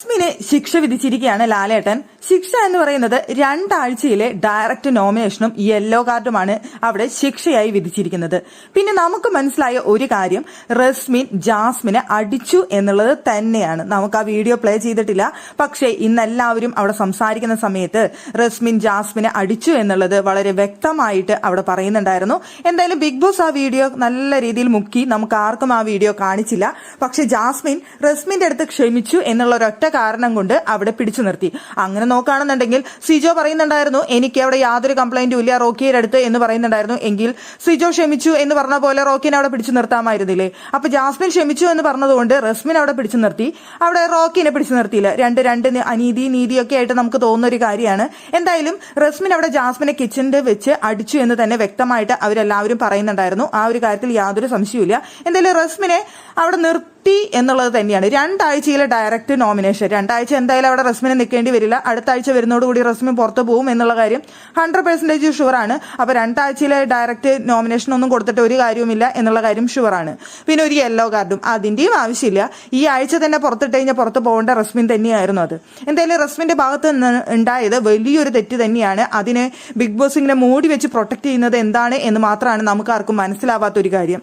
ജാസ്മിന് ശിക്ഷ വിധിച്ചിരിക്കുകയാണ് ലാലേട്ടൻ. ശിക്ഷ എന്ന് പറയുന്നത് 2 ആഴ്ചയിലെ ഡയറക്റ്റ് നോമിനേഷനും യെല്ലോ കാർഡുമാണ് അവിടെ ശിക്ഷയായി വിധിച്ചിരിക്കുന്നത്. പിന്നെ നമുക്ക് മനസ്സിലായ ഒരു കാര്യം, റസ്മിൻ ജാസ്മിനെ അടിച്ചു എന്നുള്ളത് തന്നെയാണ്. നമുക്ക് ആ വീഡിയോ പ്ലേ ചെയ്തിട്ടില്ല, പക്ഷേ ഇന്നെല്ലാവരും അവിടെ സംസാരിക്കുന്ന സമയത്ത് റസ്മിൻ ജാസ്മിനെ അടിച്ചു എന്നുള്ളത് വളരെ വ്യക്തമായിട്ട് അവിടെ പറയുന്നുണ്ടായിരുന്നു. എന്തായാലും ബിഗ് ബോസ് ആ വീഡിയോ നല്ല രീതിയിൽ മുക്കി, നമുക്ക് ആർക്കും ആ വീഡിയോ കാണിച്ചില്ല. പക്ഷെ ജാസ്മിൻ റസ്മിന്റെ അടുത്ത് ക്ഷമിച്ചു എന്നുള്ള ഒരൊറ്റ കാരണം കൊണ്ട് അവിടെ പിടിച്ചു നിർത്തി. അങ്ങനെ നോക്കുകയാണെന്നുണ്ടെങ്കിൽ സിജോ പറയുന്നുണ്ടായിരുന്നു എനിക്ക് അവിടെ യാതൊരു കംപ്ലൈന്റും ഇല്ല റോക്കിയുടെ അടുത്ത് എന്ന് പറയുന്നുണ്ടായിരുന്നു. എങ്കിൽ സിജോ ക്ഷമിച്ചു എന്ന് പറഞ്ഞ പോലെ റോക്കിനെ അവിടെ പിടിച്ചു നിർത്താമായിരുന്നില്ലേ? അപ്പൊ ജാസ്മിൻ ക്ഷമിച്ചു എന്ന് പറഞ്ഞതുകൊണ്ട് റസ്മിൻ അവിടെ പിടിച്ചു നിർത്തി, അവിടെ റോക്കിനെ പിടിച്ചു നിർത്തിയില്ല. രണ്ട് അനീതി നീതിയൊക്കെ ആയിട്ട് നമുക്ക് തോന്നുന്ന ഒരു കാര്യമാണ്. എന്തായാലും റസ്മിൻ അവിടെ ജാസ്മിനെ കിച്ചണിൽ വെച്ച് അടിച്ചു എന്ന് തന്നെ വ്യക്തമായിട്ട് അവരെല്ലാവരും പറയുന്നുണ്ടായിരുന്നു. ആ ഒരു കാര്യത്തിൽ യാതൊരു സംശയവുമില്ല. എന്തായാലും റസ്മിനെ അവിടെ നിർത്തി എന്നുള്ളത് തന്നെയാണ്. 2 ആഴ്ചയിലെ ഡയറക്റ്റ് നോമിനേഷൻ. 2 ആഴ്ച എന്തായാലും അവിടെ റസ്മിനെ നിൽക്കേണ്ടി വരില്ല. അടുത്ത ആഴ്ച വരുന്നതോടുകൂടി റസ്മിൻ പുറത്തു പോകും എന്നുള്ള കാര്യം 100% ഷുവറാണ്. അപ്പൊ 2 ആഴ്ചയിലെ ഡയറക്റ്റ് നോമിനേഷൻ ഒന്നും കൊടുത്തിട്ട് ഒരു കാര്യവുമില്ല എന്നുള്ള കാര്യം ഷുവറാണ്. പിന്നെ ഒരു യെല്ലോ കാർഡും അതിന്റെയും ആവശ്യമില്ല. ഈ ആഴ്ച തന്നെ പുറത്തിട്ട് കഴിഞ്ഞാൽ പുറത്ത് പോകേണ്ട റസ്മിൻ തന്നെയായിരുന്നു അത്. എന്തായാലും റസ്മിന്റെ ഭാഗത്ത് നിന്ന് ഉണ്ടായത് വലിയൊരു തെറ്റ് തന്നെയാണ്. അതിനെ ബിഗ് ബോസ് ഇങ്ങനെ മൂടി വെച്ച് പ്രൊട്ടക്ട് ചെയ്യുന്നത് എന്താണ് എന്ന് മാത്രമാണ് നമുക്ക് ആർക്കും മനസ്സിലാവാത്തൊരു കാര്യം.